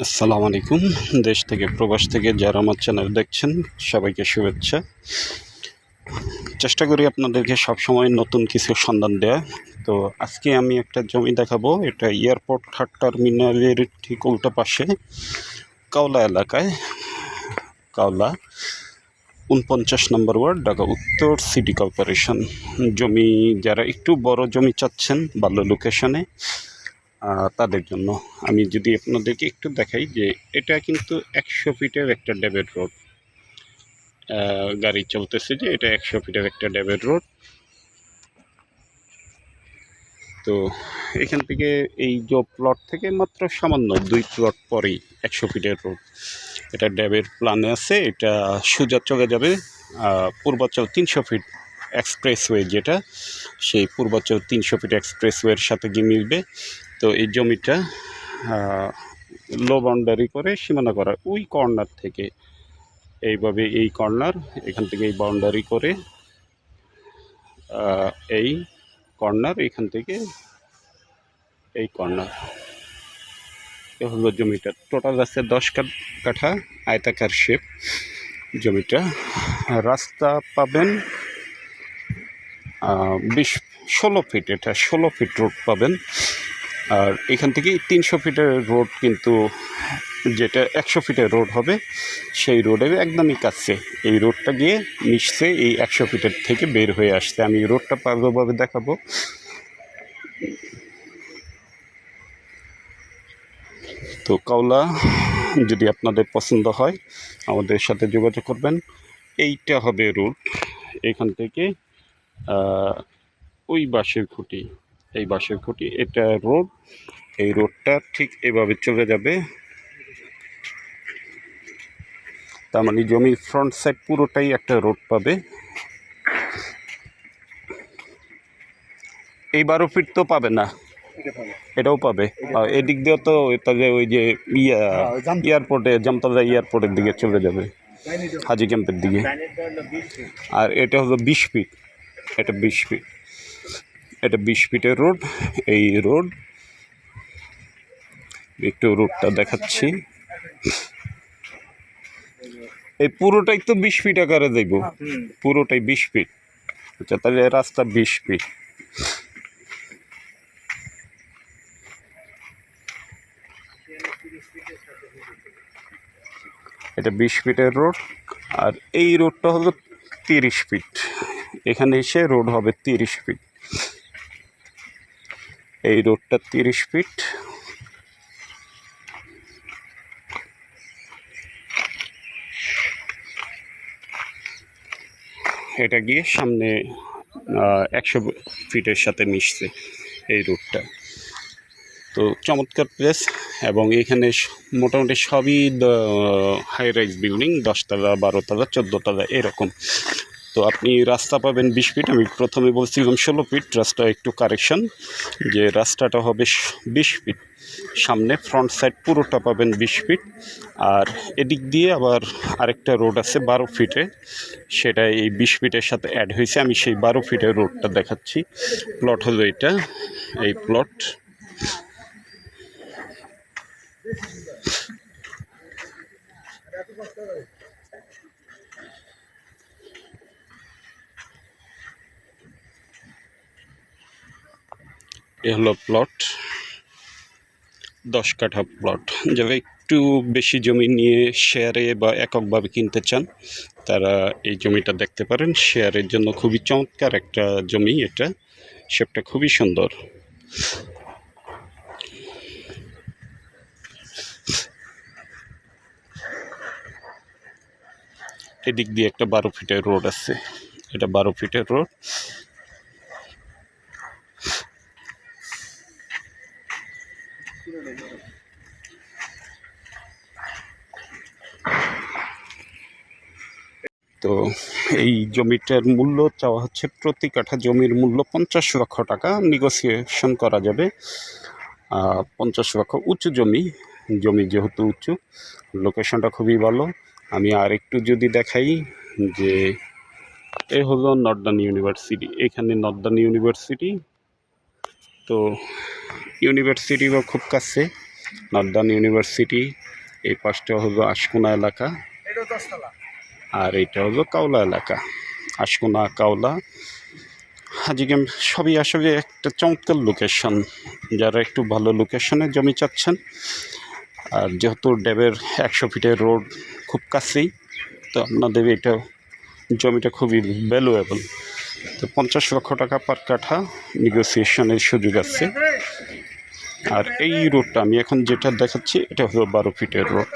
আসসালামু আলাইকুম। দেশ থেকে প্রবাস থেকে যারা আমার চ্যানেল দেখছেন সবাইকে শুভেচ্ছা। চেষ্টা করি আপনাদেরকে সবসময় নতুন কিছু সন্ধান দেয়া। তো আজকে আমি একটা জমি দেখাবো। এটা এয়ারপোর্ট থার্ড টার্মিনালের ঠিক উল্টো পাশে কাওলা এলাকায়, কাওলা ৪৯ নম্বর ওয়ার্ড, ঢাকা উত্তর সিটি কর্পোরেশন। জমি যারা একটু বড় জমি চাচ্ছেন ভালো লোকেশনে তাদের জন্য আমি যদি আপনাদেরকে একটু দেখাই যে এটা কিন্তু ১০০ ফিটের একটা ডেভেড রোড। গাড়ি চলতেছে যে এটা ১০০ ফিটের একটা ডেভেড রোড। তো এখান থেকে এই যে প্লট থেকে মাত্র সামান্য ২ প্লট পরেই ১০০ ফিটের রোড। এটা ড্যাবের প্ল্যানে আছে। এটা সোজা চলে যাবে পূর্বাচল ৩০০ ফিট এক্সপ্রেসওয়ে, যেটা সেই পূর্বাচল ৩০০ ফিট এক্সপ্রেসওয়ের সাথে গিয়ে মিলবে। তো এই জমিটা লো বাউন্ডারি করে সীমানা করা, ওই কর্নার থেকে এইভাবে এই কর্নার, এখান থেকে এই বাউন্ডারি করে এই কর্নার, এখান থেকে এই কর্নার এ হলো জমিটা। টোটাল আছে ১০ কাঠা আয়তাকার শেপ জমিটা। রাস্তা পাবেন ১৬ ফিট, এটা ১৬ ফিট রোড পাবেন। আর এখান থেকে ৩০০ ফিটের রোড, কিন্তু যেটা ১০০ ফিটের রোড হবে সেই রোডের একদমই কাছে এই রোডটা গিয়ে মিশছে এই ১০০ ফিটের থেকে বের হয়ে আসছে। আমি রোডটা ভালোভাবে দেখাবো। তো কাওলা যদি আপনাদের পছন্দ হয় আমাদের সাথে যোগাযোগ করবেন। এইটা হবে রোড, এখান থেকে ওই বাঁশের খুঁটি, এই বাঁশের খুঁটি, এটা রোড। এই রোডটা ঠিক এভাবে চলে যাবে। তার মানে জমির ফ্রন্ট সাইড পুরোটাই একটা রোড পাবে। এই ১২ ফিট তো পাবে না, এটাও পাবে। এদিক দিয়েও তো তাহলে ওই যে এয়ারপোর্টে, জামতলা এয়ারপোর্টের দিকে চলে যাবে, হাজি ক্যাম্পের দিকে। আর এটা হলো ২০ ফিট, এটা ২০ ফিট, এটা ২০ ফিটের রোড। এই রোড একটু রোডটা দেখাচ্ছি। এই পুরোটাই তো ২০ ফিট আকারে দেব, পুরোটাই ২০ ফিট। আচ্ছা, তাহলে রাস্তা ২০ ফিট। এটা ২০ ফিটের রোড। আর এই রোডটা হলো ৩০ ফিট। এখানে এসে রোড হবে ৩০ ফিট। এই রোডটা ৩০ ফিট। এটা গিয়ে সামনে ১০০ ফিটের সাথে মিশছে এই রোডটা। তো চমৎকার প্লেস, এবং এখানে মোটামুটি সবই হাই রাইজ বিল্ডিং, ১০ তলা, ১২ তলা, ১৪ তলা এরকম। তো আপনি রাস্তা পাবেন ২০ ফিট। আমি প্রথমে বলছিলাম ১৬ ফিট, রাস্তা একটু কারেকশন, যে রাস্তাটা হবে ২০ ফিট। সামনে ফ্রন্ট সাইড পুরোটা পাবেন ২০ ফিট। আর এদিক দিয়ে আবার আরেকটা রোড আছে ১২ ফিটে, সেটা এই ২০ ফিটের সাথে অ্যাড হয়েছে। আমি সেই ১২ ফিটের রোডটা দেখাচ্ছি। প্লট হলো এটা, এই প্লট। এ হলো প্লট, ১০ কাঠা প্লট। যারা একটু বেশি জমি নিয়ে শেয়ারে বা এককভাবে কিনতে চান তারা এই জমিটা দেখতে পারেন। শেয়ারের জন্য খুবই চমৎকার একটা জমি এটা, শেপটা খুবই সুন্দর। এদিক দিয়ে একটা ১২ ফিটের রোড আছে, এটা ১২ ফিটের রোড। তো এই জমিটার মূল্য চাওয়া হচ্ছে, প্রতি কাঠা জমির মূল্য ৫০ লক্ষ টাকা, নেগোসিয়েশন করা যাবে। ৫০ লক্ষ। উঁচু জমি, জমি যেহেতু উঁচু, লোকেশনটা খুবই ভালো। আমি আর একটু যদি দেখাই যে এ হলো নর্দার্ন ইউনিভার্সিটি, এখানে নর্দার্ন ইউনিভার্সিটি। তো ইউনিভার্সিটিও খুব কাছে, নর্দার্ন ইউনিভার্সিটি এই পাশটা হলো আশকোনা এলাকা, আর এইটা হলো কাওলা এলাকা। আশকোনা, কাওলা, হাজীগঞ্জ সবই আসলে একটা চমৎকার লোকেশন। যারা একটু ভালো লোকেশনে জমি চাচ্ছেন, আর যেহেতু ড্যাবের 100 ফিটের রোড খুব কাছেই, তো আপনাদের এটা জমিটা খুবই ভ্যালুয়েবল। তো 50 লক্ষ টাকা পার কাঠা নেগোসিয়েশনের সুযোগ আছে। আর এই রোডটা আমি এখন যেটা দেখাচ্ছি এটা হলো 12 ফিটের রোড।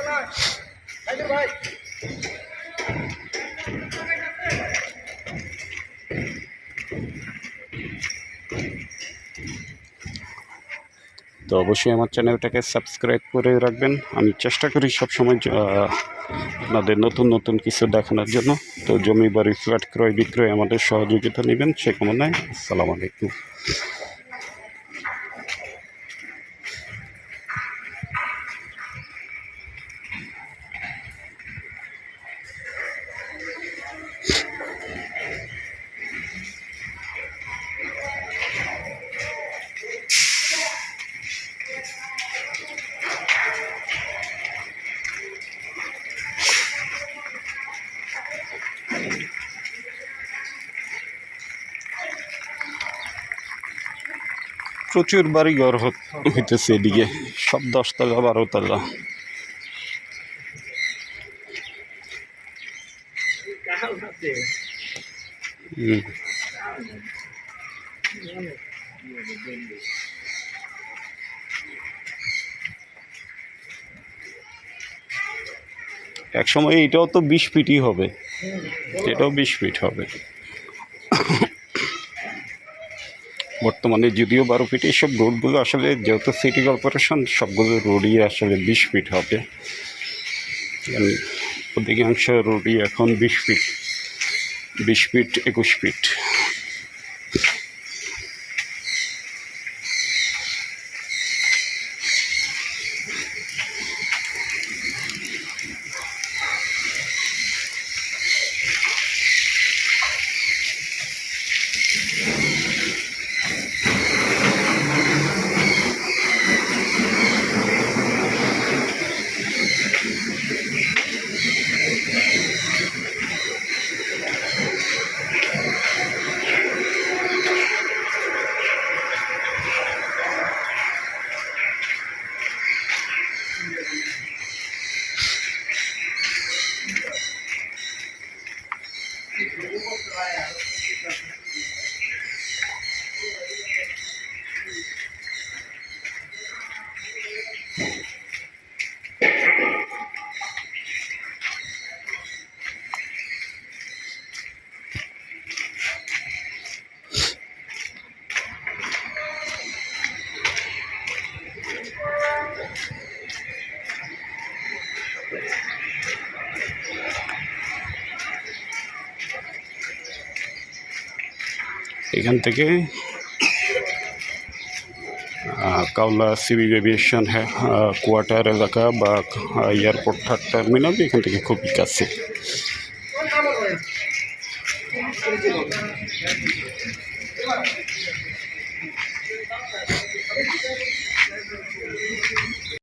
তো অবশ্যই আমার চ্যানেলটাকে সাবস্ক্রাইব করে রাখবেন। আমি চেষ্টা করি সবসময় আপনাদের নতুন নতুন কিছু দেখানোর জন্য। তো জমি বাড়ি ফ্ল্যাট ক্রয় বিক্রয় আমাদের সহযোগিতা নেবেন সে কামনায়। আসসালামু আলাইকুম। প্রচুর বাড়িঘর হইতেছে এদিকে, সব 10 তলা 12 তলা। এক সময় এটাও তো 20 ফিটই হবে, এটাও 20 ফিট হবে। বর্তমানে যদিও 12 ফিট, এইসব রোডগুলো আসলে যেহেতু সিটি কর্পোরেশন সবগুলো রোডই আসলে 20 ফিট হবে। অধিকাংশ রোডই এখন 20 ফিট, 20 ফিট 21 ফিট। এখান থেকে কাওলা সিভিল এভিয়েশন কোয়ার্টার এলাকা বা এয়ারপোর্ট টার্মিনাল এখান থেকে খুবই কাছে।